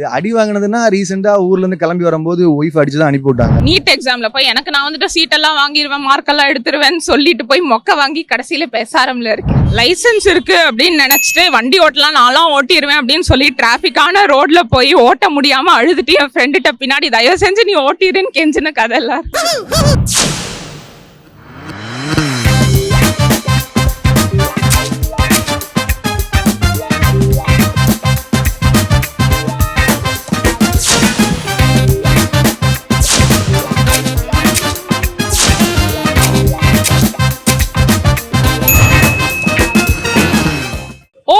அடி வாங்கினதுன்னா ரீசெண்டா ஊர்ல இருந்து கிளம்பி வரும்போது ஒய்ஃப் அடிச்சுதான் அனுப்பி விட்டாங்க. நீட் எக்ஸாம்ல போய் எனக்கு நான் வந்துட்டு சீட் எல்லாம் வாங்கிடுவேன், மார்க் எல்லாம் எடுத்துருவேன்னு சொல்லிட்டு போய் மொக்க வாங்கி கடைசியில பேசாரம்ல இருக்கு. லைசன்ஸ் இருக்கு அப்படின்னு நினைச்சிட்டு வண்டி ஓட்டலாம், நான்லாம் ஓட்டிடுவேன் அப்படின்னு சொல்லி டிராபிக்கான ரோட்ல போய் ஓட்ட முடியாம அழுதுட்டு என் ஃப்ரெண்டுகிட்ட பின்னாடி தயவு செஞ்சு நீ ஓட்டிடுன்னு கெஞ்சின கதை எல்லாம்.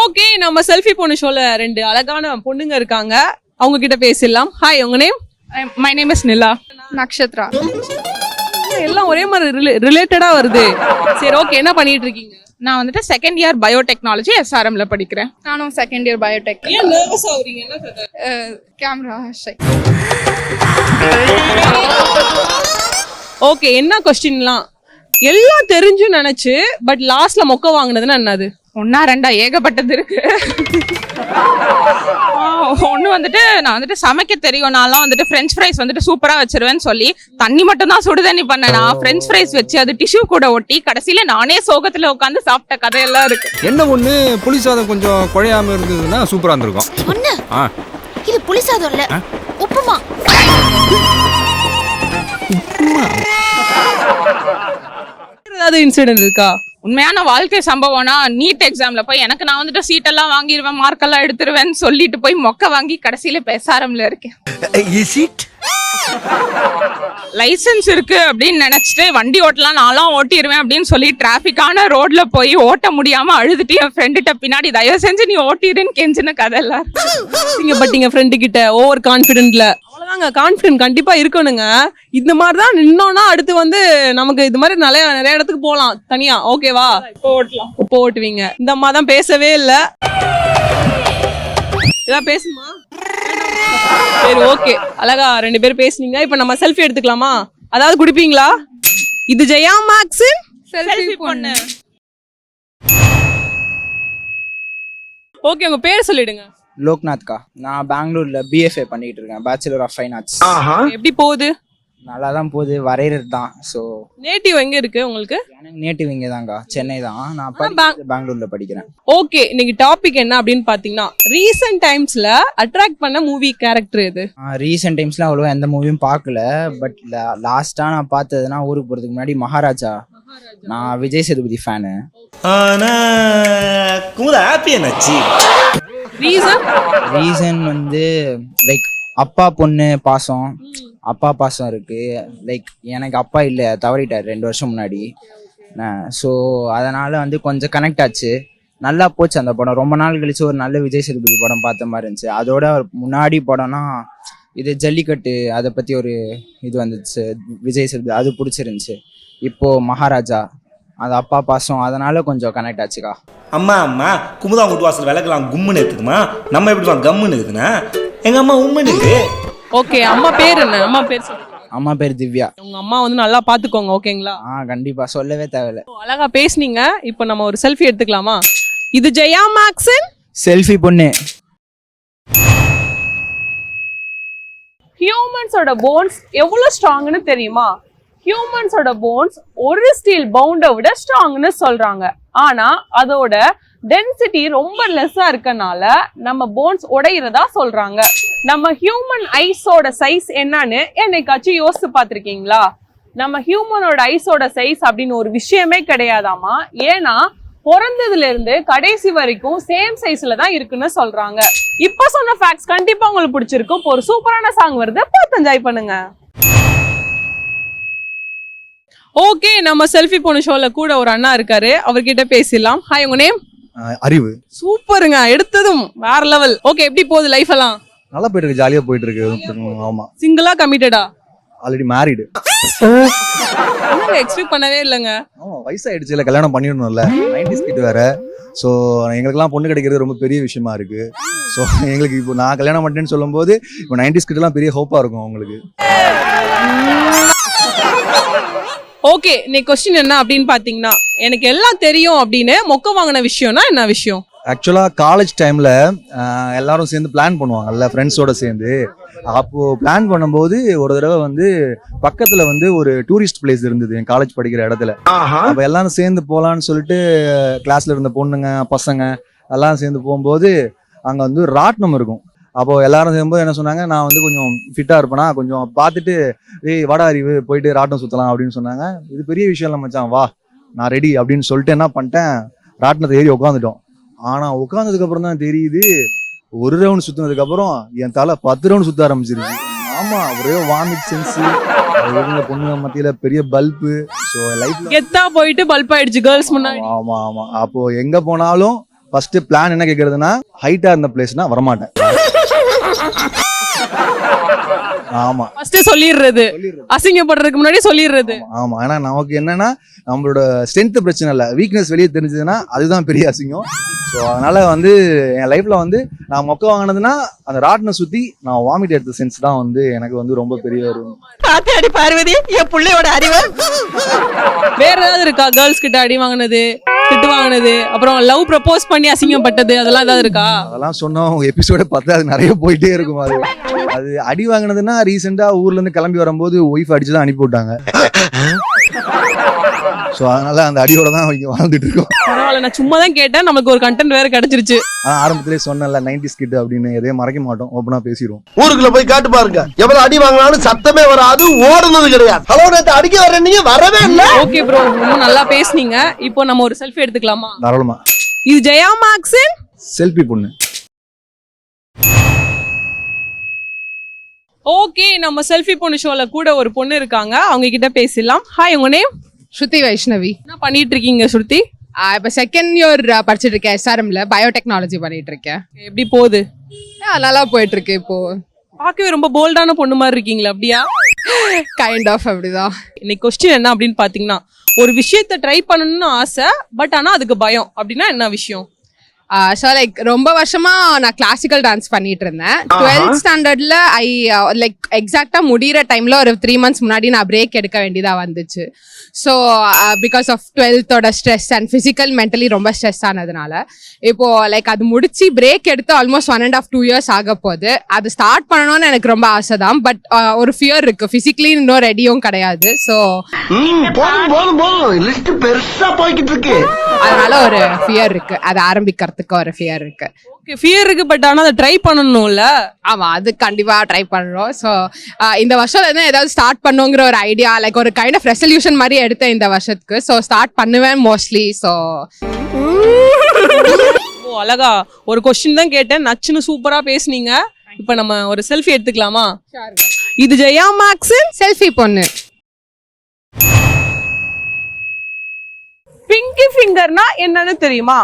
ஓகே, நம்ம செல்ஃபி பொண்ணு ஷோல 2 அழகான பொண்ணுங்க இருக்காங்க, அவங்க கிட்ட பேசிடலாம். ஹாய், உங்க நேம்? மை நேம் இஸ் நிலா. நக்ஷத்ரா. எல்லாம் ஒரே மாதிரி ரிலேட்டடா வருது. சரி, ஓகே, என்ன பண்ணிட்டு இருக்கீங்க? நான் வந்துட்டு செகண்ட் இயர் பயோடெக்னாலஜி SRMல படிக்கிறேன். நானும் செகண்ட் இயர் பயோடெக். ஏன் நர்வஸ் ஆகுறீங்க? என்ன கதை? Camera shy. ஓகே, என்ன கொஸ்டின்லாம் எல்லாம் தெரிஞ்சும் நினைச்சு பட் லாஸ்ட்ல மொக்க வாங்கினதுன்னா என்னது? 1-2 ஏகப்பட்டது இருக்கு. ஒண்ணு வந்துட்டு நான் வந்துட்டு சமைக்க தெரியும், நான்லாம் வந்துட்டு ஃப்ரெஞ்ச் ஃப்ரைஸ் வந்துட்டு சூப்பரா வச்சிருவேன்னு சொல்லி தண்ணி மட்டும் தான் சுடு தண்ணி பண்ணேன். ஃப்ரெஞ்ச் ஃப்ரைஸ் வச்சு அது டிஷ்யூ கூட ஒட்டி கடைசியில நானே சோகத்துல உட்காந்து சாப்பிட்ட கதையெல்லாம் இருக்கு. என்ன ஒண்ணு புளி சாதம் கொஞ்சம் குழையாம இருந்ததுன்னா சூப்பரா இருந்திருக்கும். ஒண்ணு இது புளி சாதம் இல்ல, உப்புமா. ஏதாவது இன்சிடென்ட் இருக்கா? உண்மையான வாழ்க்கை சம்பவம்னா நீட் எக்ஸாம்ல போய் எனக்கு நான் வந்துட்டு சீட் எல்லாம் வாங்கிடுவேன், மார்க் எல்லாம் எடுத்துருவேன்னு சொல்லிட்டு போய் மொக்க வாங்கி கடைசியில பேசாரம்ல இருக்கேன். லைசன்ஸ் இருக்கு அப்படின்னு நினைச்சிட்டு வண்டி ஓட்டலாம், நான்லாம் ஓட்டிடுவேன் அப்படின்னு சொல்லி டிராபிக்கான ரோட்ல போய் ஓட்ட முடியாம அழுதுட்டு என் ஃப்ரெண்டுகிட்ட பின்னாடி தயவு செஞ்சு நீ ஓட்டிடுன்னு கெஞ்சின கதை எல்லாம். நீங்க பட்டீங்க ஃப்ரெண்டு கிட்ட ஓவர் கான்பிடென்ட்ல. அவ்வளவுதாங்க, கான்பிடென்ட் கண்டிப்பா இருக்கணுங்க. இந்த மாதிரிதான் நின்னோம்னா அடுத்து வந்து நமக்கு இது மாதிரி நிறைய இடத்துக்கு போகலாம் தனியா. ஓகேவா? இப்போ ஓட்டுவீங்க. இந்த அம்மா தான் பேசவே இல்ல. இதான் பேசுமா? சரி, ஓகே, அழகா 2 பேரும் பேசுனீங்க. இப்ப நம்ம செல்ஃபி எடுத்துக்கலாமா? அதாவது குடிப்பீங்களா? இது ஜெயா மேக்ஸ் செல்ஃபி பொண்ணு. ஓகே, உங்க பேர் சொல்லிடுங்க. லோக்நாத்கா. நான் பெங்களூர்ல BFA பண்ணிட்டு இருக்கேன், பேச்சுலர் ஆஃப் ஃபைன் ஆர்ட்ஸ். எப்படி போகுது? நல்லா தான் போகுது, வரைகிறது தான். ஸோ நேட்டிவ் எங்க இருக்கு உங்களுக்கு? எனக்கு நேட்டிவ் இங்கே தான்க்கா, சென்னை தான். நான் பெங்களூர்ல படிக்கிறேன். ஓகே, இன்னைக்கு டாபிக் என்ன அப்படின்னு பாத்தீங்கன்னா, ரீசெண்ட் டைம்ஸ்ல அட்ராக்ட் பண்ண மூவி கேரக்டர் எது? ரீசெண்ட் டைம்ஸ்ல அவ்வளோவா எந்த மூவியும் பார்க்கல. பட் லாஸ்டா நான் பார்த்ததுன்னா ஊருக்கு போறதுக்கு முன்னாடி மகாராஜா. நான் விஜய் சேதுபதி ஃபேனு. ரீசன் வந்து லைக் அப்பா பொண்ணு பாசம், அப்பா பாசம் இருக்கு. லைக் எனக்கு அப்பா இல்லை, தவறிட்டார் 2 வருஷம் முன்னாடி. ஸோ அதனால வந்து கொஞ்சம் கனெக்ட் ஆச்சு. நல்லா போச்சு அந்த படம். ரொம்ப நாள் கழிச்சு ஒரு நல்ல விஜய் சேதுபதி படம் பார்த்த மாதிரி இருந்துச்சு. அதோட முன்னாடி படம்னா இது ஜல்லிக்கட்டு, அதை பத்தி ஒரு இது வந்துச்சு விஜய் சேதுபதி, அது பிடிச்சிருந்துச்சு. இப்போ மகாராஜா, அது அப்பா பாசம், அதனால கொஞ்சம் கனெக்ட் ஆச்சுக்கா. அம்மா குமுதா வீட்டு வாசல் விளக்கலாம் கும்முன்னு இருக்குதுமா, நம்ம எப்படி கம்முன்னு இருக்குதுன்னா எங்க அம்மா உம்முன்னு இருக்கு. ஓகே, அம்மா பேர் என்ன? அம்மா பேர் சொல்லுங்க. அம்மா பேர் திவ்யா. உங்க அம்மா வந்து நல்லா பாத்துக்கோங்க, ஓகேங்களா? கண்டிப்பா, சொல்லவே தேவையில்ல. அழகா பேசுனீங்க. இப்போ நம்ம ஒரு செல்ஃபி எடுத்துக்கலாமா? இது ஜெயா மேக்ஸ் செல்ஃபி பொண்ணு. ஹியூமன்ஸோட போன்ஸ் எவ்வளவு ஸ்ட்ராங்னு தெரியுமா? ஹியூமன்ஸோட போன்ஸ் ஒரு ஸ்டீல் பவுண்டை விட ஸ்ட்ராங்னு சொல்றாங்க. ஆனா அதோட டென்சிட்டி ரொம்ப லெஸ்ஸா இருக்கனால நம்ம போன்ஸ் உடையிறதா சொல்றாங்க. நம்ம ஹியூமன் ஐஸோட சைஸ் என்னன்னு என்னைக்காச்சும் யோசிச்சு பார்த்திருக்கீங்களா? நம்ம ஹியூமனோட ஐஸோட சைஸ் அப்படின்னு ஒரு விஷயமே கிடையாதாமா. ஏன்னா பிறந்ததுல இருந்து கடைசி வரைக்கும் சேம் சைஸ்ல தான் இருக்குன்னு சொல்றாங்க. இப்ப சொன்ன ஃபேக்ட்ஸ் கண்டிப்பா உங்களுக்கு பிடிச்சிருக்கும். ஒரு சூப்பரான சாங் வருது, பார்த்து என்ஜாய் பண்ணுங்க. ஓகே, நம்ம செல்ஃபி பொண்ணு ஷோல கூட ஒரு அண்ணா இருக்காரு, அவர்கிட்ட பேசிடலாம். ஹாய், உங்க நேம்? அறிவு. சூப்பருங்க, எடுத்ததும் வேற லெவல். ஓகே, எப்படி போகுது லைஃப் எல்லாம்? நல்லா போயிட்டு இருக்கு, ஜாலியா போயிட்டு இருக்கு. ஆமா. சிங்கிளா கமிட்டடா? Already married. எக்ஸ்பெக்ட் பண்ணவே இல்லைங்க. ஆமா, வயசாயிடுச்சு, இல்ல கல்யாணம் பண்ணிடணும்ல. 90s கிட் வேற. ஸோ எங்களுக்குலாம் பொண்ணு கிடைக்கிறது ரொம்ப பெரிய விஷயமா இருக்கு. ஸோ எங்களுக்கு இப்போ நான் கல்யாணம் பண்ணிட்டேன்னு சொல்லும் போது இப்போ 90s கிட்டலாம் பெரிய ஹோப்பா இருக்கும் அவங்களுக்கு. ஓகே, இன்னைக்கு கொஸ்டின் என்ன அப்படின்னு பாத்தீங்கன்னா, எனக்கு எல்லாம் தெரியும் அப்படின்னு மொக்க வாங்கின விஷயம்னா என்ன விஷயம்? ஆக்சுவலாக காலேஜ் டைமில் எல்லாரும் சேர்ந்து பிளான் பண்ணுவாங்கல்ல ஃப்ரெண்ட்ஸோட சேர்ந்து. அப்போது பிளான் பண்ணும்போது ஒரு தடவை வந்து பக்கத்தில் வந்து ஒரு டூரிஸ்ட் பிளேஸ் இருந்தது என் காலேஜ் படிக்கிற இடத்துல. அப்போ எல்லாரும் சேர்ந்து போகலான்னு சொல்லிட்டு கிளாஸில் இருந்த பொண்ணுங்க பசங்க எல்லாம் சேர்ந்து போகும்போது அங்கே வந்து ராட்டினம் இருக்கும். அப்போது எல்லாரும் சேர்க்கும்போது என்ன சொன்னாங்க, நான் வந்து கொஞ்சம் ஃபிட்டாக இருப்பேனா, கொஞ்சம் பார்த்துட்டு வாடா அறிவு போயிட்டு ராட்டினம் சுற்றலாம் அப்படின்னு சொன்னாங்க. இது பெரிய விஷயம் இல்லை மச்சான், வா நான் ரெடி அப்படின்னு சொல்லிட்டு என்ன பண்ணிட்டேன், ராட்டினத்தை ஏறி உட்காந்துட்டோம். ஆனால் உட்காந்ததுக்கு அப்புறம் தான் தெரியுது, ஒரு ரவுண்ட் சுற்றினதுக்கு அப்புறம் என் தலை 10 ரவுண்ட் சுற்ற ஆரம்பிச்சிருச்சு. ஆமா, ஒரே வாமிட் சென்ஸ், பொண்ணுங்க மத்தியில பெரிய பல்பு. ஸோ லைஃப்ல கெத்தா போயிட்டு பல்ப் ஆயிடுச்சு கேர்ள்ஸ் முன்னாடி. ஆமா ஆமா. அப்போ எங்க போனாலும் ஃபர்ஸ்ட் பிளான் என்ன கேட்கறதுன்னா, ஹைட்டா இருந்த பிளேஸ்னா வரமாட்டேன். ஆமா, ஃபர்ஸ்ட் சொல்லிடுறது, அசிங்கப்படுறதுக்கு முன்னாடி சொல்லிடுறது. ஆமா. ஆனா நமக்கு என்னன்னா, நம்மளோட ஸ்ட்ரென்த் பிரச்சனை இல்லை, வீக்னஸ் வெளியே தெரிஞ்சதுன்னா அதுதான் பெரிய அசிங்கம். ஸோ அதனால வந்து என் லைஃப்ல வந்து நான் மொக்க வாங்கினதுன்னா அந்த ராட்டினை சுத்தி நான் வாமிட் எடுத்த சென்ஸ் தான் வந்து எனக்கு வந்து ரொம்ப பெரிய ஒரு அடி பார்வதி என் பிள்ளையோட அறிவு. வேற ஏதாவது இருக்கா கேர்ள்ஸ் கிட்ட அடி வாங்கினது, திட்டு வாங்கினது, அப்புறம் லவ் ப்ரப்போஸ் பண்ணி அசிங்கப்பட்டது, அதெல்லாம் ஏதாவது இருக்கா? அதெல்லாம் சொன்னோம் எபிசோட பார்த்தா அது நிறைய போயிட்டே இருக்கும். அது அடி வாங்கினதுன்னா ரீசெண்டா ஊர்ல இருந்து கிளம்பி வரும்போது ஒய்ஃப் அடிச்சுதான் அனுப்பி விட்டாங்க. ஸோ அதனால அந்த அடியோட தான் அவங்க வாழ்ந்துட்டு இருக்கோம். பரவாயில்ல, நான் சும்மா தான் கேட்டேன், நமக்கு ஒரு கண்டென்ட் வேற கிடைச்சிருச்சு. ஆரம்பத்திலே சொன்னல 90s கிட் அப்படின்னு எதையும் மறைக்க மாட்டோம், ஓப்பனா பேசிடுவோம். ஊருக்குள்ள போய் காட்டு பாருங்க, எவ்வளவு அடி வாங்கினாலும் சத்தமே வராது, ஓடுனது கிடையாது. ஹலோ, நேத்து அடிக்க வர நீங்க வரவே இல்ல. ஓகே ப்ரோ, ரொம்ப நல்லா பேசுனீங்க. இப்போ நம்ம ஒரு செல்ஃபி எடுத்துக்கலாமா? தாராளமா. இது ஜெயா மேக்ஸின் செல்ஃபி பொண்ணு. ஓகே, நம்ம செல்ஃபி பொண்ணு ஷோல கூட ஒரு பொண்ணு இருக்காங்க, அவங்க கிட்ட பேசலாம். ஹாய், உங்க நேம்? ஸ்ருதி வைஷ்ணவி. என்ன பண்ணிட்டு இருக்கீங்க ஸ்ருதி? இப்போ செகண்ட் இயர் படிச்சுட்டு இருக்கேன், எஸ்ஆர்எம்ல பயோடெக்னாலஜி பண்ணிட்டு இருக்கேன். எப்படி போகுது? நல்லா போயிட்டு இருக்கு. இப்போ பார்க்கவே ரொம்ப போல்டான பொண்ணு மாதிரி இருக்கீங்களா? அப்படியா? கைண்ட் ஆஃப் அப்படிதான். இன்னைக்கு கொஸ்டின் என்ன அப்படின்னு பாத்தீங்கன்னா, ஒரு விஷயத்த ட்ரை பண்ணணும்னு ஆசை, பட் ஆனா அதுக்கு பயம், அப்படின்னா என்ன விஷயம்? ஸோ லைக் ரொம்ப வருஷமா நான் கிளாசிக்கல் டான்ஸ் பண்ணிட்டு இருந்தேன். 12th ஸ்டாண்டர்ட்ல லைக் எக்ஸாக்டா முடிகிற டைம்ல ஒரு 3 months முன்னாடி நான் பிரேக் எடுக்க வேண்டியதா வந்துச்சு. So because of 12th stress and physical mentally ரொம்ப ஸ்ட்ரெஸ் ஆனதுனால இப்போ லைக் அது முடிச்சு பிரேக் எடுத்து ஆல்மோஸ்ட் 1.5-2 years ஆக போகுது. அது ஸ்டார்ட் பண்ணணும்னு எனக்கு ரொம்ப ஆசை தான், பட் ஒரு ஃபியர் இருக்கு, பிசிக்கலி இன்னும் ரெடியும் கிடையாது. ஸோ லிஸ்ட் பெருசா போய்கிட்டு இருக்கு, அதனால ஒரு ஃபியர் இருக்கு, அதை ஆரம்பிக்கிறதுக்கு ஒரு ஃபியர் இருக்கு. ஓகே, ஃபியர் இருக்கு, பட் ஆனா அதை ட்ரை பண்ணணும்ல. ஆமா, அது கண்டிப்பா ட்ரை பண்றோம். ஸோ இந்த வருஷம் ஏதாவது ஸ்டார்ட் பண்ணுங்கிற ஒரு ஐடியா, லைக் ஒரு கைண்ட் ஆஃப் ரெசல்யூஷன் மாதிரி எடுத்தேன் இந்த வருஷத்துக்கு. ஸோ ஸ்டார்ட் பண்ணுவேன் மோஸ்ட்லி. ஸோ அழகா ஒரு கொஸ்டின் தான் கேட்டேன், நச்சுன்னு சூப்பரா பேசுனீங்க. இப்ப நம்ம ஒரு செல்ஃபி எடுத்துக்கலாமா? இது ஜெயா மேக்ஸின் செல்ஃபி பொண்ணு. பிங்கி ஃபிங்கர்னா என்னன்னு தெரியுமா?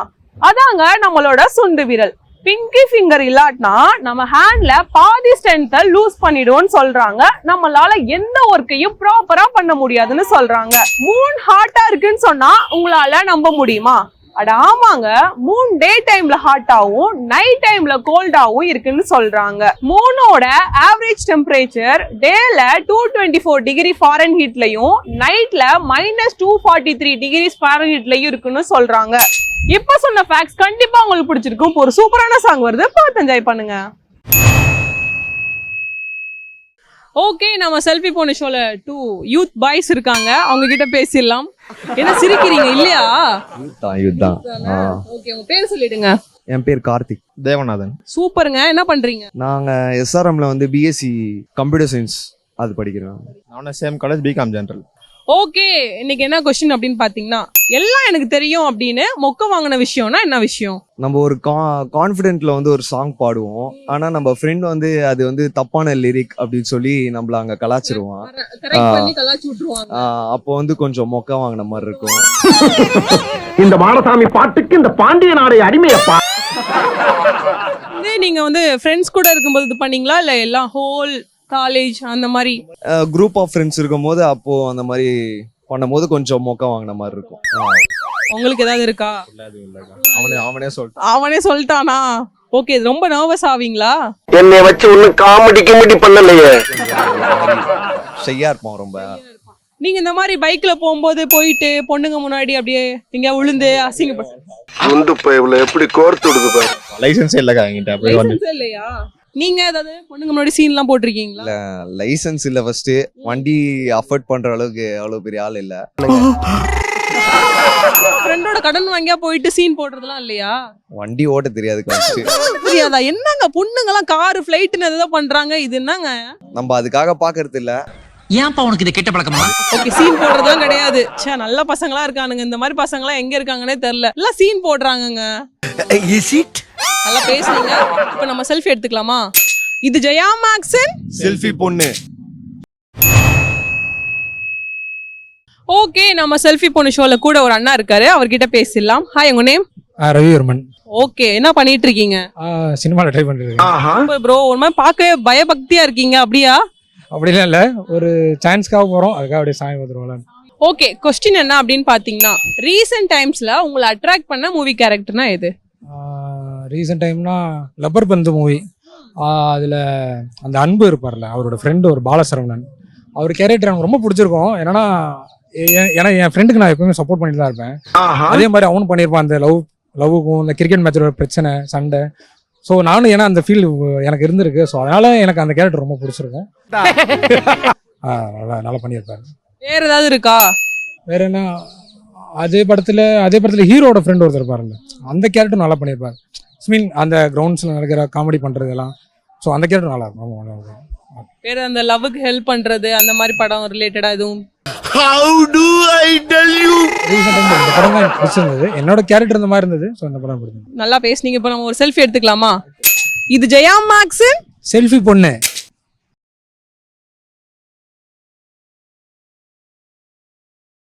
அதாங்க நம்மளோட சுண்டு விரல். பிங்கி ஃபிங்கர் இல்லாட்டினா நம்ம ஹேண்ட்ல பாதி ஸ்ட்ரென்த்தை லூஸ் பண்ணிடுவோம்னு சொல்றாங்க. நம்மளால எந்த ஒர்க்கையும் ப்ராப்பரா பண்ண முடியாதுன்னு சொல்றாங்க. மூன் ஹாட்டா இருக்குன்னு சொன்னா உங்களால நம்ப முடியுமா? அட ஆமாங்க, மூன் டே டைம்ல ஹாட்டாவும் நைட் டைம்ல கோல்டாவும் இருக்குன்னு சொல்றாங்க. மூனோட ஆவரேஜ் டெம்பரேச்சர் டேல 224 டிகிரி ஃபாரன்ஹீட்லயும் நைட்ல -243 டிகிரி ஃபாரன்ஹீட்லயும் இருக்குன்னு சொல்றாங்க. இப்ப சொன்ன ஃபேக்ட்ஸ் கண்டிப்பா உங்களுக்கு பிடிச்சிருக்கும். ஒரு சூப்பரான சாங் வருது, பார்த்து என்ஜாய் பண்ணுங்க. ஓகே, நம்ம செல்ஃபி போன ஷோல 2 யூத் பாய்ஸ் இருக்காங்க, அவங்க கிட்ட பேசிடலாம். என்ன சிரிக்கிறீங்க? இல்லையா? யூத் தான். ஓகே, உங்க பேர் சொல்லிடுங்க. என் பேர் கார்த்திக் தேவநாதன். சூப்பருங்க, என்ன பண்றீங்க? நாங்க எஸ்ஆர்எம்ல வந்து பிஎஸ்சி கம்ப்யூட்டர் சயின்ஸ் அது படிக்கிறோம். நான் same college BCom general. Okay, இன்னைக்கு என்ன கொஸ்டின் அப்படின்னு பாத்தீங்கன்னா, எல்லாம் எனக்கு தெரியும் அப்படின்னு மொக்க வாங்கின விஷயம்னா என்ன விஷயம்? நம்ம ஒரு கான்ஃபிடென்ட்ல வந்து ஒரு சாங் பாடுவோம், ஆனா நம்ம ஃப்ரெண்ட் வந்து அது வந்து தப்பான லிரிக் அப்படின்னு சொல்லி நம்மள அங்க கலாச்சிருவான். அப்போ வந்து கொஞ்சம் மொக்க வாங்கின மாதிரி இருக்கும். இந்த மாடசாமி பாட்டுக்கு இந்த பாண்டிய நாடு அடிமையப்பா. நீங்க வந்து ஃப்ரெண்ட்ஸ் கூட இருக்கும்போது இது பண்ணீங்களா, இல்ல எல்லாம் ஹோல் காலேஜ் அந்த மாதிரி குரூப் ஆஃப் ஃப்ரெண்ட்ஸ் இருக்கும்போது அப்போ அந்த மாதிரி பண்ணும்போது கொஞ்சம் மொக்க வாங்கின மாதிரி இருக்கும். உங்களுக்கு ஏதாவது இருக்கா? அவனே சொல்லிட்டானா? ஓகே, ரொம்ப நர்வஸ் ஆவீங்களா? என்னை வச்சு ஒண்ணு காமெடி பண்ணலையே. ஷையா இருப்போம் ரொம்ப. நீங்க இந்த மாதிரி பைக்ல போகும்போது போயிட்டு பொண்ணுங்க முன்னாடி அப்படியே எங்க விழுந்து அசிங்கப்பட்டு குண்டு பைப்ல எப்படி கோர்த்து விடுது பாரு. லைசன்ஸே இல்லக்கா என்கிட்ட அப்படியே வந்து லைசன்ஸ் இல்லையா? நீங்க ஏதாவது பொண்ணுங்க முன்னாடி சீன்லாம் போட்டிருக்கீங்களா? லைசன்ஸ் இல்ல ஃபர்ஸ்ட் வண்டி அஃபோர்ட் பண்ற அளவுக்கு அவ்வளவு பெரிய ஆள் இல்ல. ஃப்ரெண்டோட கடன் வாங்கியா போயிட்டு சீன் போடுறதுலாம் இல்லையா? வண்டி ஓட்ட தெரியாது ஃபர்ஸ்ட். தெரியாதா? என்னங்க பொண்ணுங்கலாம் கார் ஃப்ளைட்னு ஏதோ பண்றாங்க, இது என்னங்க? நம்ம அதுக்காக பாக்குறது இல்ல. ஏன்பா உனக்கு இது கெட்ட பழக்கமா? ஓகே, சீன் போடுறதுலாம் கிடையாது. ச்சே, நல்ல பசங்களா இருக்கானுங்க. இந்த மாதிரி பசங்கலாம் எங்க இருக்காங்கன்னே தெரியல. எல்லாம் சீன் போடுறாங்கங்க. Is it? நல்லா பேசுறீங்க. இப்போ நம்ம செல்ஃபி எடுத்துக்கலாமா? இது ஜெயா மேக்ஸன் செல்ஃபி பொண்ணு. ஓகே, நம்ம செல்ஃபி பொண்ணு ஷோல கூட ஒரு அண்ணா இருக்காரு, அவர்கிட்ட பேசிடலாம். ஹாய், உங்க நேம்? ரவிவர்மன். ஓகே, என்ன பண்ணிட்டு இருக்கீங்க? சினிமாவில் ட்ரை பண்ணிருக்கேன். ப்ரோ, ஒரு மாதிரி பார்க்கவே பயபக்தியா இருக்கீங்க, அப்படியா? அப்படிலாம் இல்லை, ஒரு சான்ஸ்க்காக போகிறோம், அதுக்காக அப்படியே சாமி வந்துருவோம்ல. ஓகே, கொஸ்டின் என்ன அப்படின்னு பார்த்தீங்கன்னா, ரீசெண்ட் டைம்ஸ்ல உங்களை அட்ராக்ட் பண்ண மூவி கேரக்டர்னா எது? ரீசெண்ட் டைம்னா லப்பர் பந்து மூவி. அதில் அந்த அன்பு இருப்பார்ல, அவரோட ஃப்ரெண்டு ஒரு பாலசரவணன், அவர் கேரக்டர் எனக்கு ரொம்ப பிடிச்சிருக்கும். ஏன்னா என் ஃப்ரெண்டுக்கு நான் எப்பவுமே சப்போர்ட் பண்ணிட்டு தான் இருப்பேன். அதே மாதிரி அவனும் பண்ணியிருப்பான். அந்த லவ்வுக்கும் இந்த கிரிக்கெட் மேட்சோட பிரச்சனை, சண்டை. ஸோ நானும் ஏன்னா அந்த ஃபீல் எனக்கு இருந்திருக்கு. ஸோ அதனால எனக்கு அந்த கேரக்டர் ரொம்ப பிடிச்சிருக்கும். நல்லா பண்ணியிருப்பாரு. வேற ஏதாவது இருக்கா? வேற என்ன, அதே படத்தில் ஹீரோட ஃப்ரெண்ட் ஒருத்தர் இருப்பாருல்ல, அந்த கேரக்டர் நல்லா பண்ணியிருப்பாரு. மீன் அந்த கிரவுண்ட்ஸில் நடக்கிற காமெடி பண்ணுறதெல்லாம். ஸோ அந்த கேரக்டர் நல்லா இருக்கும், ரொம்ப நல்லா இருக்கும். வேற அந்த லவ்வுக்கு ஹெல்ப் பண்றது அந்த மாதிரி படம் ரிலேட்டடா எதுவும்? How do I tell you? Recent time இந்த படம் தான் எனக்கு பிடிச்சிருந்தது. என்னோட கேரக்டர் இந்த மாதிரி இருந்தது. ஸோ இந்த படம் பிடிச்சது. நல்லா பேசுனீங்க. இப்போ நம்ம ஒரு செல்ஃபி எடுத்துக்கலாமா? இது ஜெயா மேக்ஸன் செல்ஃபி பொண்ணு.